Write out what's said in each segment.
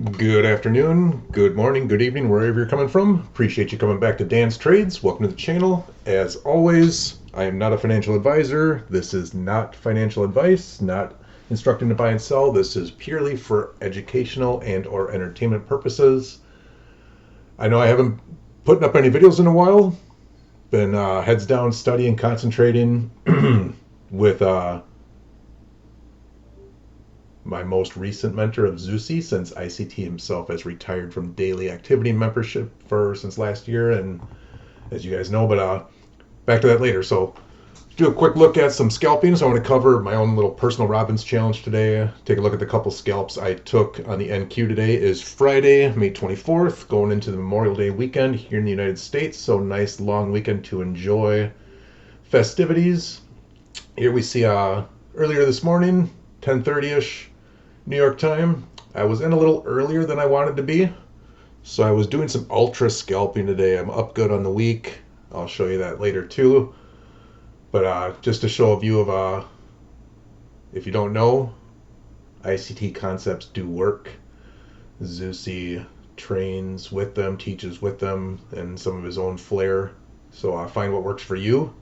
Good afternoon, good morning, good evening, wherever you're coming from. Appreciate you coming back to Dan's Trades. Welcome to the channel. As always, I am not a financial advisor. This is not financial advice, not instructing to buy and sell. This is purely for educational and or entertainment purposes. I know I haven't put up any videos in a while. Been heads down studying, concentrating with my most recent mentor of Zusi, since ICT himself has retired from daily activity membership since last year, and as you guys know, but back to that later. So do a quick look at some scalping. So I want to cover my own little personal Robbins challenge today. Take a look at the couple scalps I took on the NQ today. Is Friday, May 24th, going into the Memorial Day weekend here in the United States. So nice long weekend to enjoy festivities. Here we see earlier this morning, 10:30ish New York time. I was in a little earlier than I wanted to be, so I was doing some ultra scalping today. I'm up good on the week. I'll show you that later too. But just to show a view of, if you don't know, ICT Concepts do work. Zusi trains with them, teaches with them, and some of his own flair. So find what works for you.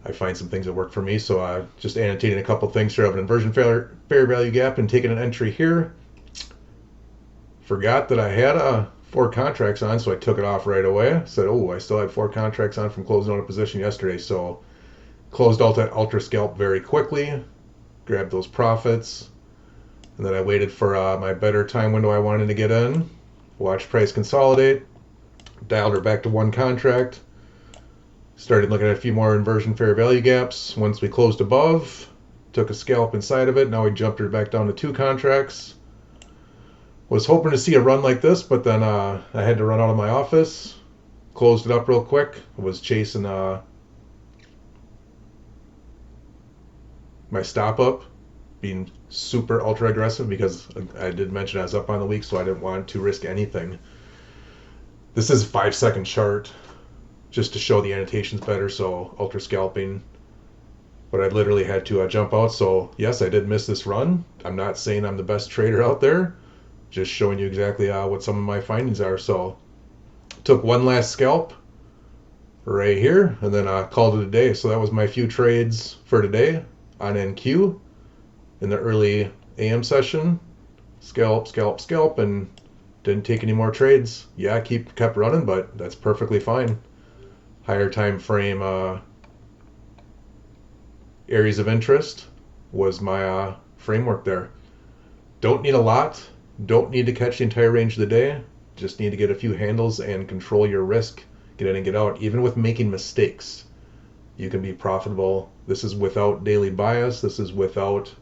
I find some things that work for me, so just annotating a couple things here of an inversion fair value gap and taking an entry here. Forgot that I had 4 contracts on, so I took it off right away. Said, oh, I still had 4 contracts on from closing out a position yesterday, so closed out that ultra scalp very quickly, grabbed those profits, and then I waited for my better time window I wanted to get in, watched price consolidate, dialed her back to 1 contract, started looking at a few more inversion fair value gaps. Once we closed above, took a scalp inside of it. Now we jumped her back down to 2 contracts. Was hoping to see a run like this, but then I had to run out of my office. Closed it up real quick. Was chasing my stop up, being super ultra aggressive because I did mention I was up on the week, so I didn't want to risk anything. This is a 5-second chart, just to show the annotations better, so ultra scalping. But I literally had to jump out, so yes, I did miss this run. I'm not saying I'm the best trader out there, just showing you exactly what some of my findings are. So took one last scalp right here, and then called it a day. So that was my few trades for today on NQ in the early AM session. Scalp, scalp, scalp, and didn't take any more trades. Yeah, kept running, but that's perfectly fine. Higher time frame areas of interest was my framework there. Don't need a lot. Don't need to catch the entire range of the day. Just need to get a few handles and control your risk. Get in and get out. Even with making mistakes, you can be profitable. This is without daily bias. This is without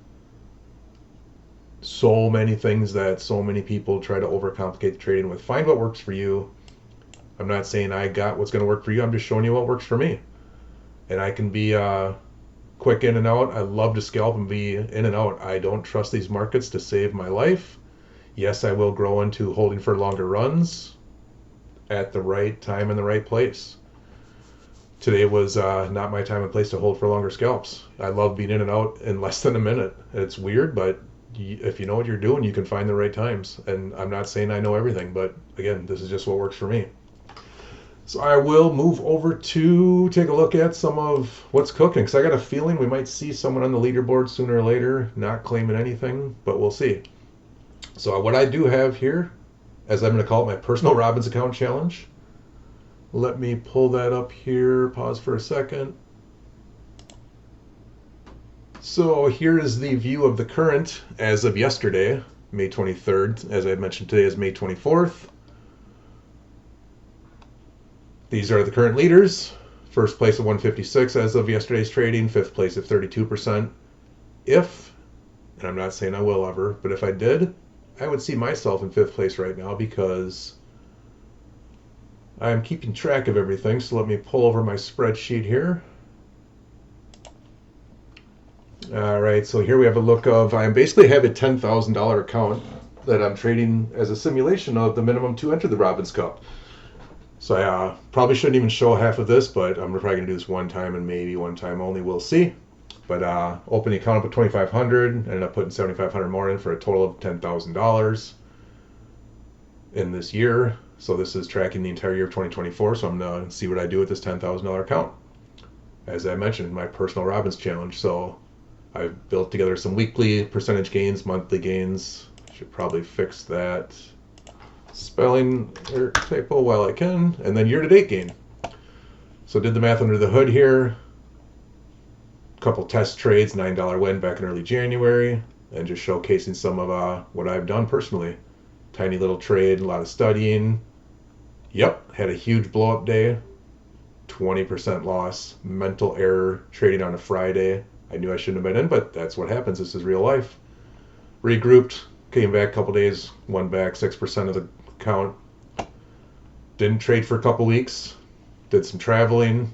so many things that so many people try to overcomplicate the trading with. Find what works for you. I'm not saying I got what's going to work for you. I'm just showing you what works for me. And I can be quick in and out. I love to scalp and be in and out. I don't trust these markets to save my life. Yes, I will grow into holding for longer runs at the right time and the right place. Today was not my time and place to hold for longer scalps. I love being in and out in less than a minute. It's weird, but if you know what you're doing, you can find the right times. And I'm not saying I know everything, but again, this is just what works for me. So I will move over to take a look at some of what's cooking, because I got a feeling we might see someone on the leaderboard sooner or later, not claiming anything, but we'll see. So what I do have here, as I'm going to call it my personal Robbins account challenge, let me pull that up here, pause for a second. So here is the view of the current as of yesterday, May 23rd. As I mentioned, today is May 24th. These are the current leaders. First place at 156 as of yesterday's trading, 5th place at 32%. If, and I'm not saying I will ever, but if I did, I would see myself in 5th place right now because I'm keeping track of everything. So let me pull over my spreadsheet here. All right, so here we have a look of, I basically have a $10,000 account that I'm trading as a simulation of the minimum to enter the Robbins Cup. So I probably shouldn't even show half of this, but I'm probably going to do this one time and maybe one time only. We'll see. But open the account up with $2,500, ended up putting $7,500 more in for a total of $10,000. in this year. So this is tracking the entire year of 2024. So I'm going to see what I do with this $10,000 account. As I mentioned, my personal Robbins challenge. So I've built together some weekly percentage gains, monthly gains. Should probably fix that spelling or typo while I can. And then year-to-date gain. So did the math under the hood here. Couple test trades, $9 win back in early January. And just showcasing some of what I've done personally. Tiny little trade, a lot of studying. Yep, had a huge blow-up day. 20% loss, mental error, trading on a Friday. I knew I shouldn't have been in, but that's what happens. This is real life. Regrouped, came back a couple days, won back 6% of the account. Didn't trade for a couple weeks. Did some traveling.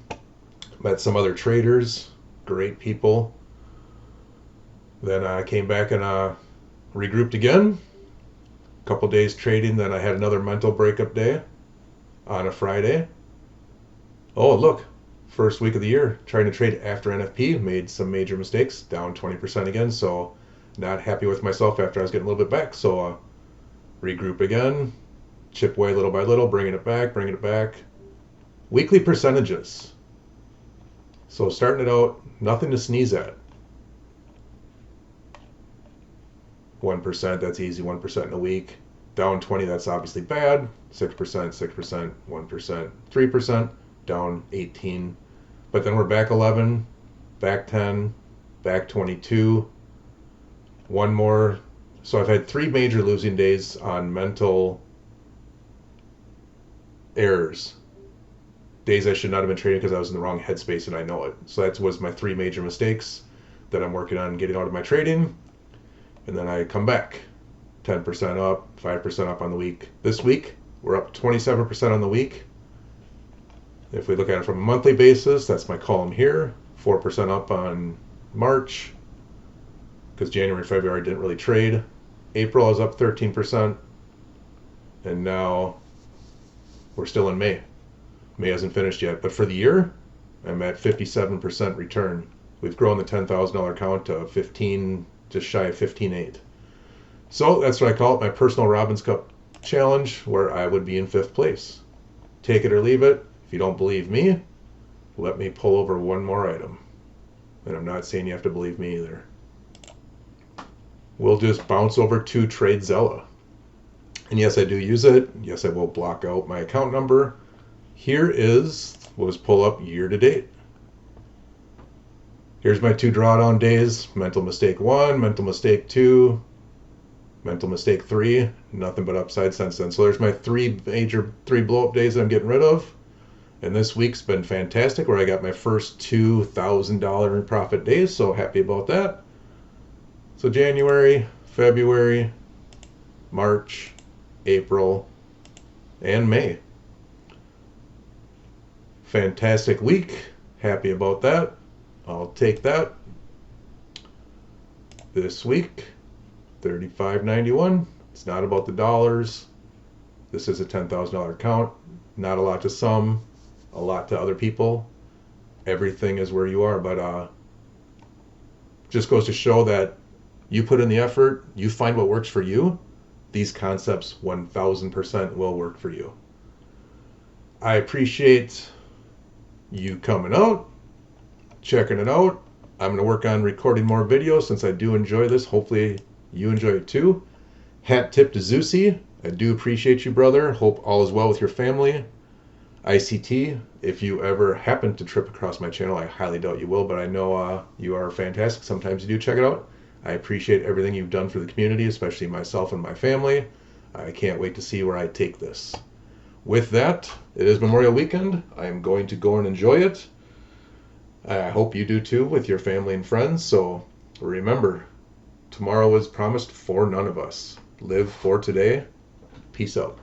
Met some other traders, great people. Then I came back and regrouped again. A couple days trading, then I had another mental breakup day on a Friday. Oh, look, first week of the year, trying to trade after NFP, made some major mistakes, down 20% again, so not happy with myself after I was getting a little bit back, so regroup again, chip away little by little, bringing it back. Weekly percentages. So starting it out, nothing to sneeze at. 1%, that's easy, 1% in a week. Down 20, that's obviously bad. 6%, 1%, 3%. Down 18, but then we're back 11, back 10, back 22, one more. So I've had 3 major losing days on mental errors, days I should not have been trading because I was in the wrong headspace and I know it. So that was my 3 major mistakes that I'm working on getting out of my trading. And then I come back 10% up, 5% up on the week. This week we're up 27% on the week. If we look at it from a monthly basis, that's my column here. 4% up on March, because January and February didn't really trade. April I was up 13%, and now we're still in May. May hasn't finished yet, but for the year, I'm at 57% return. We've grown the $10,000 account to 15, just shy of 15.8. So that's what I call it, my personal Robbins Cup challenge, where I would be in 5th place. Take it or leave it. If you don't believe me, let me pull over one more item. And I'm not saying you have to believe me either. We'll just bounce over to TradeZella. And yes, I do use it. Yes, I will block out my account number. Here is, we'll just pull up year to date. Here's my 2 drawdown days. Mental mistake 1, mental mistake 2, mental mistake 3. Nothing but upside since then. So there's my 3 blow up days that I'm getting rid of. And this week's been fantastic, where I got my first $2,000 in profit days, so happy about that. So January, February, March, April, and May. Fantastic week, happy about that. I'll take that. This week, $35.91. It's not about the dollars. This is a $10,000 account. Not a lot to some. A lot to other people. Everything is where you are, but just goes to show that you put in the effort, you find what works for you, these concepts 1000% will work for you. I appreciate you coming out, checking it out. I'm going to work on recording more videos since I do enjoy this. Hopefully you enjoy it too. Hat tip to Zeusy. I do appreciate you, brother. Hope all is well with your family. ICT, if you ever happen to trip across my channel, I highly doubt you will, but I know you are fantastic. Sometimes you do check it out. I appreciate everything you've done for the community, especially myself and my family. I can't wait to see where I take this. With that, it is Memorial Weekend. I am going to go and enjoy it. I hope you do too with your family and friends. So remember, tomorrow is promised for none of us. Live for today. Peace out.